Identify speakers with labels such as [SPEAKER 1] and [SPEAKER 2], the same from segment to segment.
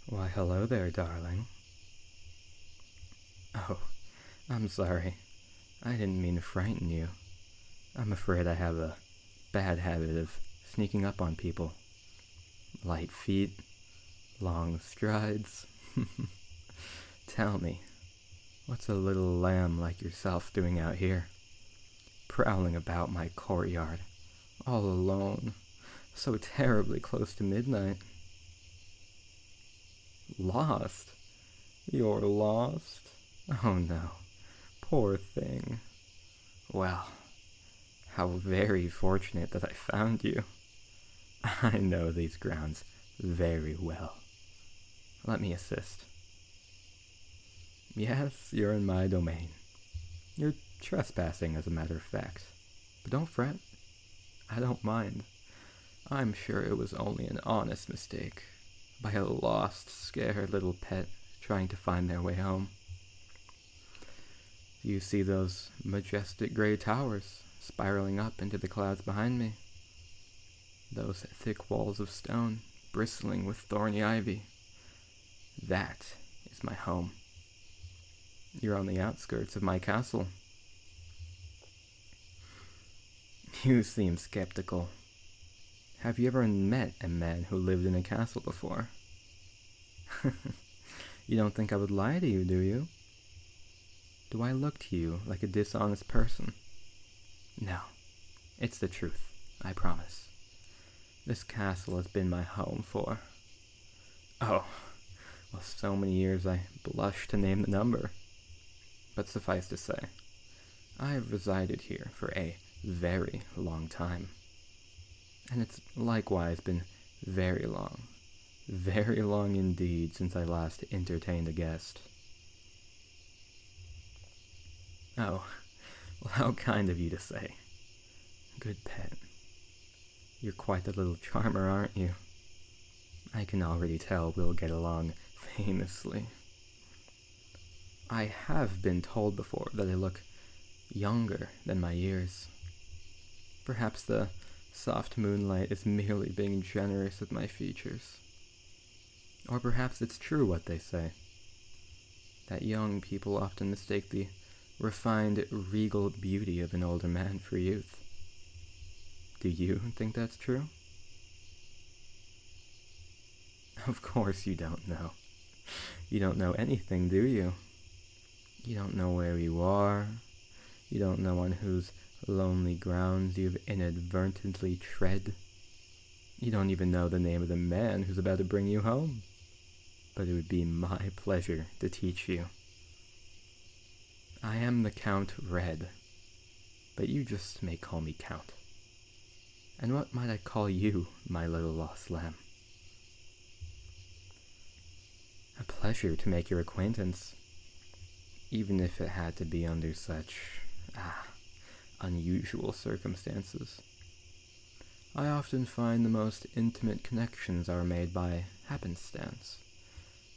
[SPEAKER 1] Why, hello there, darling. Oh, I'm sorry. I didn't mean to frighten you. I'm afraid I have a bad habit of sneaking up on people. Light feet, long strides. Tell me, what's a little lamb like yourself doing out here? Prowling about my courtyard, all alone, so terribly close to midnight. Lost? You're lost? Oh no, poor thing. Well, how very fortunate that I found you. I know these grounds very well. Let me assist. Yes, you're in my domain. You're trespassing, as a matter of fact. But don't fret. I don't mind. I'm sure it was only an honest mistake by a lost, scared little pet trying to find their way home. You see those majestic gray towers spiraling up into the clouds behind me? Those thick walls of stone bristling with thorny ivy. That is my home. You're on the outskirts of my castle. You seem skeptical. Have you ever met a man who lived in a castle before? You don't think I would lie to you, do you? Do I look to you like a dishonest person? No, it's the truth, I promise. This castle has been my home for... oh, well, so many years I blush to name the number. But suffice to say, I have resided here for a very long time. And it's likewise been very long indeed since I last entertained a guest. Oh, well, how kind of you to say. Good pet. You're quite the little charmer, aren't you? I can already tell we'll get along famously. I have been told before that I look younger than my years. Perhaps the soft moonlight is merely being generous with my features. Or perhaps it's true what they say, that young people often mistake the refined, regal beauty of an older man for youth. Do you think that's true? Of course you don't know. You don't know anything, do you? You don't know where you are. You don't know on whose lonely grounds you've inadvertently tread. You don't even know the name of the man who's about to bring you home. But it would be my pleasure to teach you. I am the Count Red, but you just may call me Count. And what might I call you, my little lost lamb? A pleasure to make your acquaintance, even if it had to be under such, unusual circumstances. I often find the most intimate connections are made by happenstance,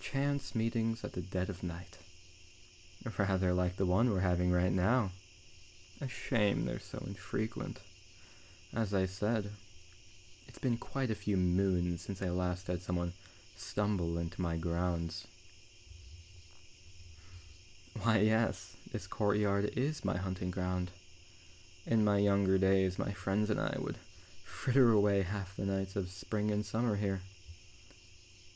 [SPEAKER 1] chance meetings at the dead of night. Rather like the one we're having right now. A shame they're so infrequent. As I said, it's been quite a few moons since I last had someone stumble into my grounds. Why, yes, this courtyard is my hunting ground. In my younger days, my friends and I would fritter away half the nights of spring and summer here.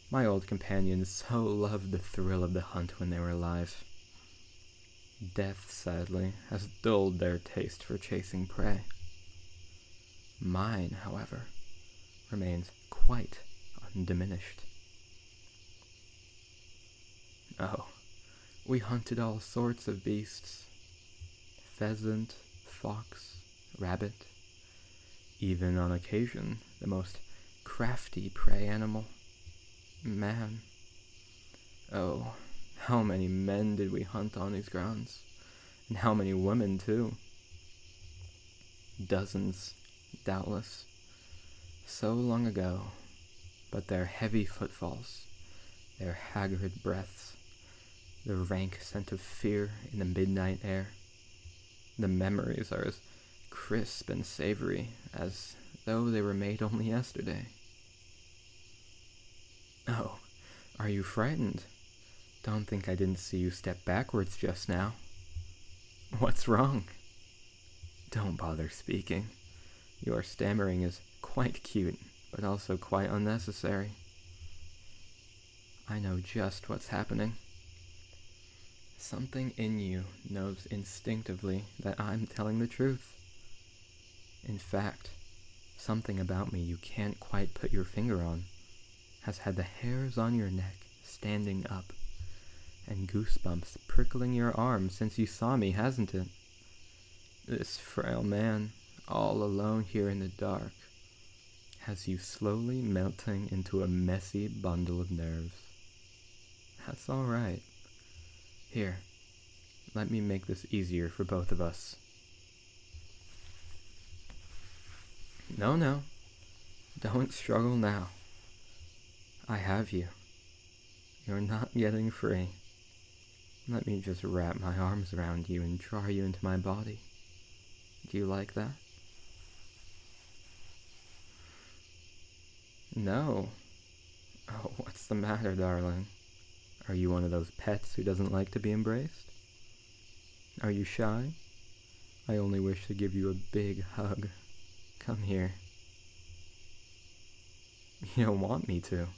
[SPEAKER 1] My old companions so loved the thrill of the hunt when they were alive. Death, sadly, has dulled their taste for chasing prey. Mine, however, remains quite undiminished. Oh, we hunted all sorts of beasts. Pheasant, fox, rabbit, even on occasion the most crafty prey animal, man. Oh, how many men did we hunt on these grounds? And how many women, too? Dozens, doubtless. So long ago, but their heavy footfalls, their haggard breaths, the rank scent of fear in the midnight air, the memories are as crisp and savory as though they were made only yesterday. Oh, Are you frightened? Don't think I didn't see you step backwards just now. What's wrong? Don't bother speaking. Your stammering is quite cute, but also quite unnecessary. I know just what's happening. Something in you knows instinctively that I'm telling the truth. In fact, something about me you can't quite put your finger on has had the hairs on your neck standing up and goosebumps prickling your arm since you saw me, hasn't it? This frail man, all alone here in the dark, has you slowly melting into a messy bundle of nerves. That's all right. Here, let me make this easier for both of us. No, don't struggle now. I have you. You're not getting free. Let me just wrap my arms around you and draw you into my body. Do you like that? No. Oh, what's the matter, darling? Are you one of those pets who doesn't like to be embraced? Are you shy? I only wish to give you a big hug. Come here. You don't want me to.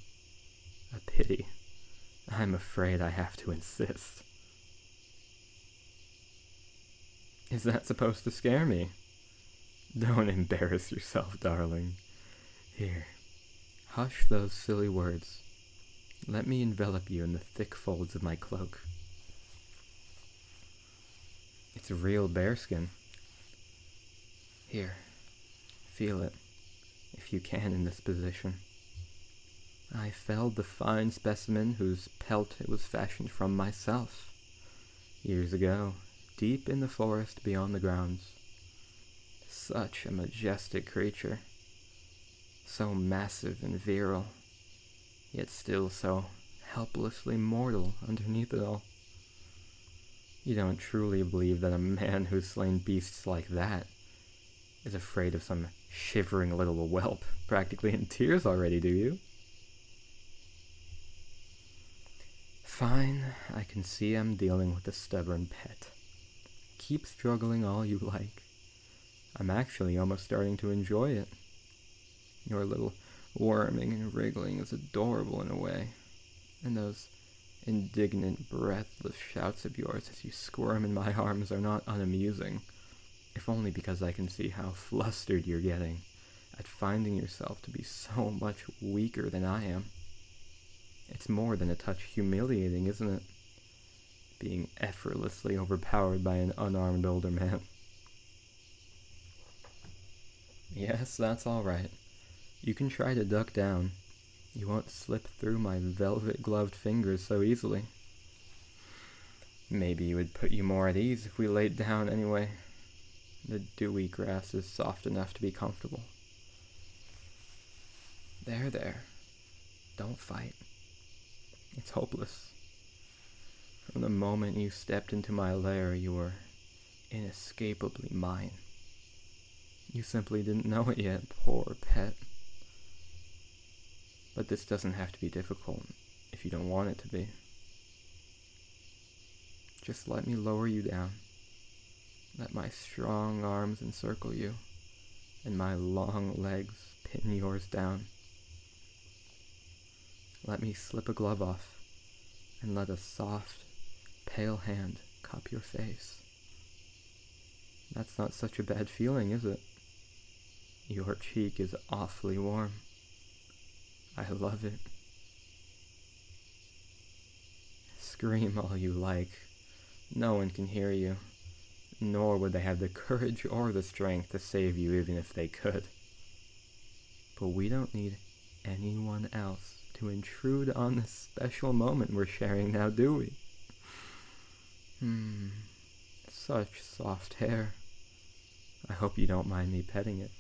[SPEAKER 1] A pity. I'm afraid I have to insist. Is that supposed to scare me? Don't embarrass yourself, darling. Here, hush those silly words. Let me envelop you in the thick folds of my cloak. It's real bearskin. Here, feel it, if you can in this position. I felled the fine specimen whose pelt it was fashioned from myself, years ago, deep in the forest beyond the grounds. Such a majestic creature, so massive and virile, yet still so helplessly mortal underneath it all. You don't truly believe that a man who's slain beasts like that is afraid of some shivering little whelp practically in tears already, do you? Fine, I can see I'm dealing with a stubborn pet. Keep struggling all you like. I'm actually almost starting to enjoy it. Your little worming and wriggling is adorable in a way, and those indignant, breathless shouts of yours as you squirm in my arms are not unamusing, if only because I can see how flustered you're getting at finding yourself to be so much weaker than I am. It's more than a touch humiliating, isn't it? Being effortlessly overpowered by an unarmed older man. Yes, that's all right. You can try to duck down. You won't slip through my velvet-gloved fingers so easily. Maybe it would put you more at ease if we laid down anyway. The dewy grass is soft enough to be comfortable. There. Don't fight. It's hopeless. From the moment you stepped into my lair, you were inescapably mine. You simply didn't know it yet, poor pet. But this doesn't have to be difficult if you don't want it to be. Just let me lower you down. Let my strong arms encircle you, and my long legs pin yours down. Let me slip a glove off, and let a soft, pale hand cup your face. That's not such a bad feeling, is it? Your cheek is awfully warm. I love it. Scream all you like. No one can hear you, nor would they have the courage or the strength to save you even if they could. But we don't need anyone else to intrude on this special moment we're sharing now, do we? Such soft hair. I hope you don't mind me petting it.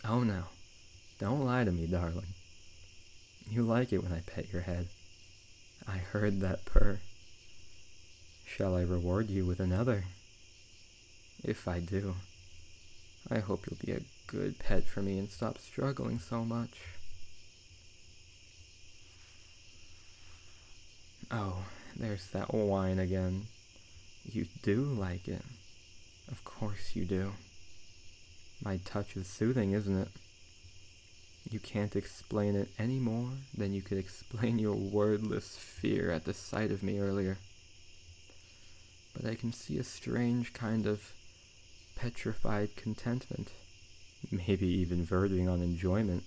[SPEAKER 1] Oh no, don't lie to me, darling. You like it when I pet your head. I heard that purr. Shall I reward you with another? If I do, I hope you'll be a good pet for me and stop struggling so much. Oh, there's that whine again. You do like it. Of course you do. My touch is soothing, isn't it? You can't explain it any more than you could explain your wordless fear at the sight of me earlier. But I can see a strange kind of petrified contentment, maybe even verging on enjoyment,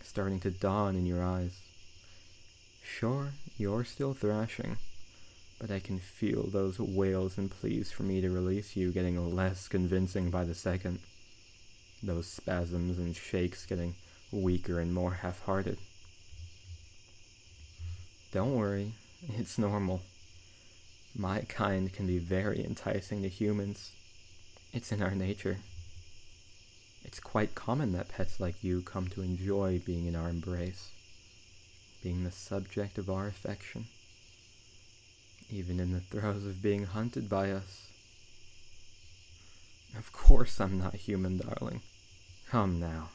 [SPEAKER 1] starting to dawn in your eyes. Sure, you're still thrashing, but I can feel those wails and pleas for me to release you getting less convincing by the second. Those spasms and shakes getting weaker and more half-hearted. Don't worry, it's normal. My kind can be very enticing to humans. It's in our nature. It's quite common that pets like you come to enjoy being in our embrace, being the subject of our affection, even in the throes of being hunted by us. Of course I'm not human, darling. Come now.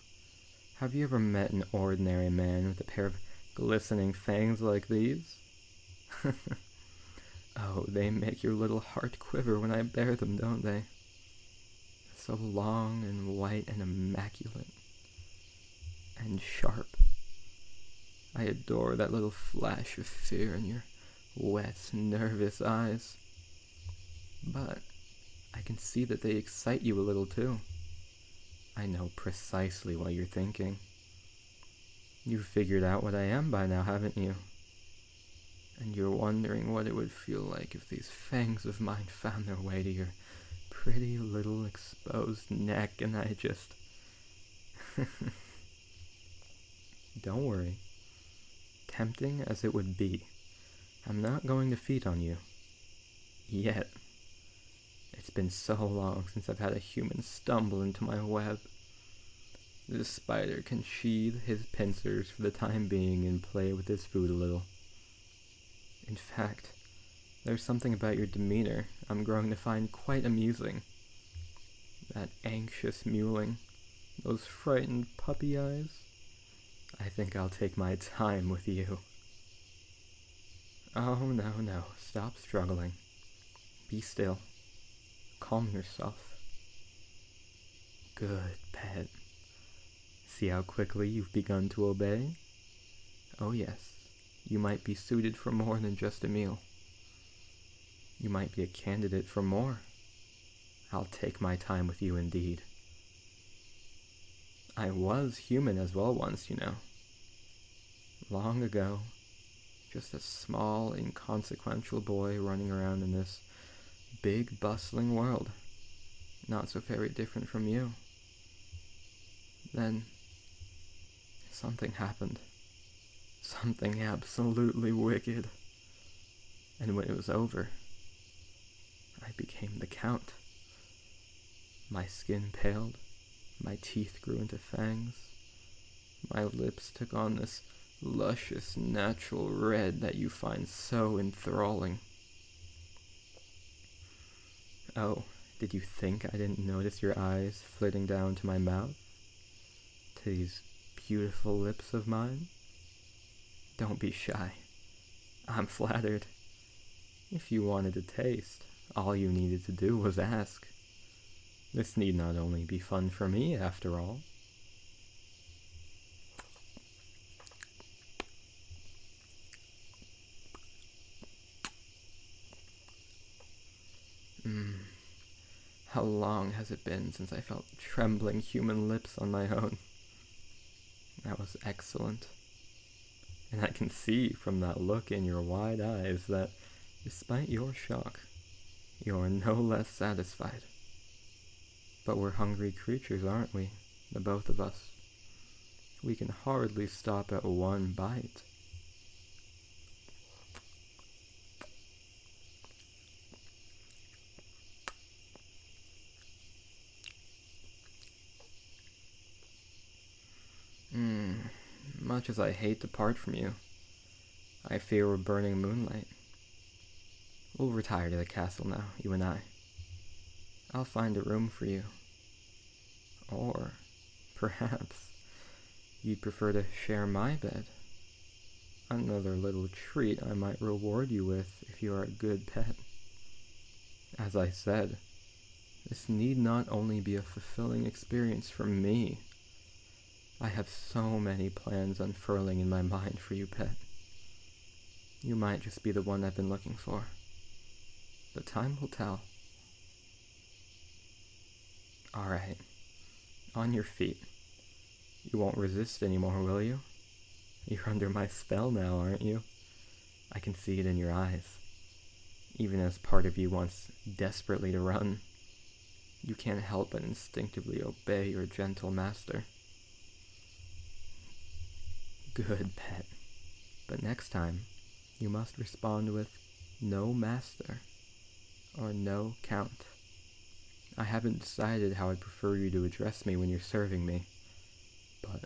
[SPEAKER 1] Have you ever met an ordinary man with a pair of glistening fangs like these? Oh, they make your little heart quiver when I bare them, don't they? So long and white and immaculate. And sharp. I adore that little flash of fear in your wet, nervous eyes. But I can see that they excite you a little too. I know precisely what you're thinking. You've figured out what I am by now, haven't you? And you're wondering what it would feel like if these fangs of mine found their way to your pretty little exposed neck and I just... Don't worry. Tempting as it would be, I'm not going to feed on you. Yet. It's been so long since I've had a human stumble into my web. The spider can sheathe his pincers for the time being and play with his food a little. In fact, there's something about your demeanor I'm growing to find quite amusing. That anxious mewling, those frightened puppy eyes. I think I'll take my time with you. Oh, no, stop struggling. Be still. Calm yourself. Good, pet. See how quickly you've begun to obey? Oh yes, you might be suited for more than just a meal. You might be a candidate for more. I'll take my time with you indeed. I was human as well once, you know. Long ago, just a small, inconsequential boy running around in this big, bustling world, not so very different from you. Then, something happened. Something absolutely wicked. And when it was over, I became the Count. My skin paled, my teeth grew into fangs, my lips took on this luscious, natural red that you find so enthralling. Oh, did you think I didn't notice your eyes flitting down to my mouth? To these beautiful lips of mine? Don't be shy. I'm flattered. If you wanted to taste, all you needed to do was ask. This need not only be fun for me, after all. How long has it been since I felt trembling human lips on my own? That was excellent. And I can see from that look in your wide eyes that, despite your shock, you're no less satisfied. But we're hungry creatures, aren't we? The both of us. We can hardly stop at one bite. Much as I hate to part from you, I fear we're burning moonlight. We'll retire to the castle now, you and I. I'll find a room for you. Or, perhaps, you'd prefer to share my bed. another little treat I might reward you with if you are a good pet. As I said, this need not only be a fulfilling experience for me. I have so many plans unfurling in my mind for you, pet. You might just be the one I've been looking for. But time will tell. Alright, on your feet. You won't resist anymore, will you? You're under my spell now, aren't you? I can see it in your eyes. Even as part of you wants desperately to run, you can't help but instinctively obey your gentle master. Good, pet. But next time, you must respond with no master or no count. I haven't decided how I'd prefer you to address me when you're serving me, but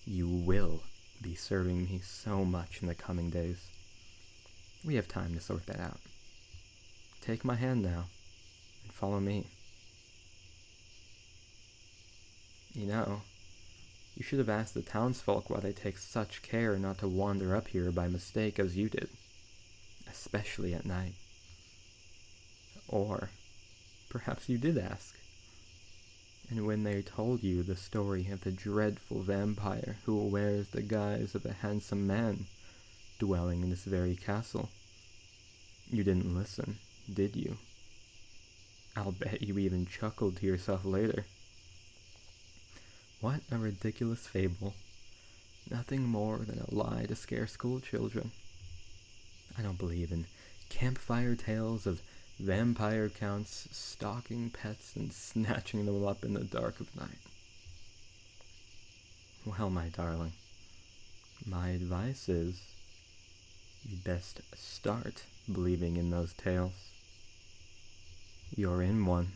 [SPEAKER 1] you will be serving me so much in the coming days. We have time to sort that out. Take my hand now and follow me. You know, you should have asked the townsfolk why they take such care not to wander up here by mistake as you did, especially at night. Or perhaps you did ask. And when they told you the story of the dreadful vampire who wears the guise of a handsome man dwelling in this very castle, you didn't listen, did you? I'll bet you even chuckled to yourself later. What a ridiculous fable. Nothing more than a lie to scare school children. I don't believe in campfire tales of vampire counts stalking pets and snatching them up in the dark of night. Well, my darling, my advice is you'd best start believing in those tales. You're in one.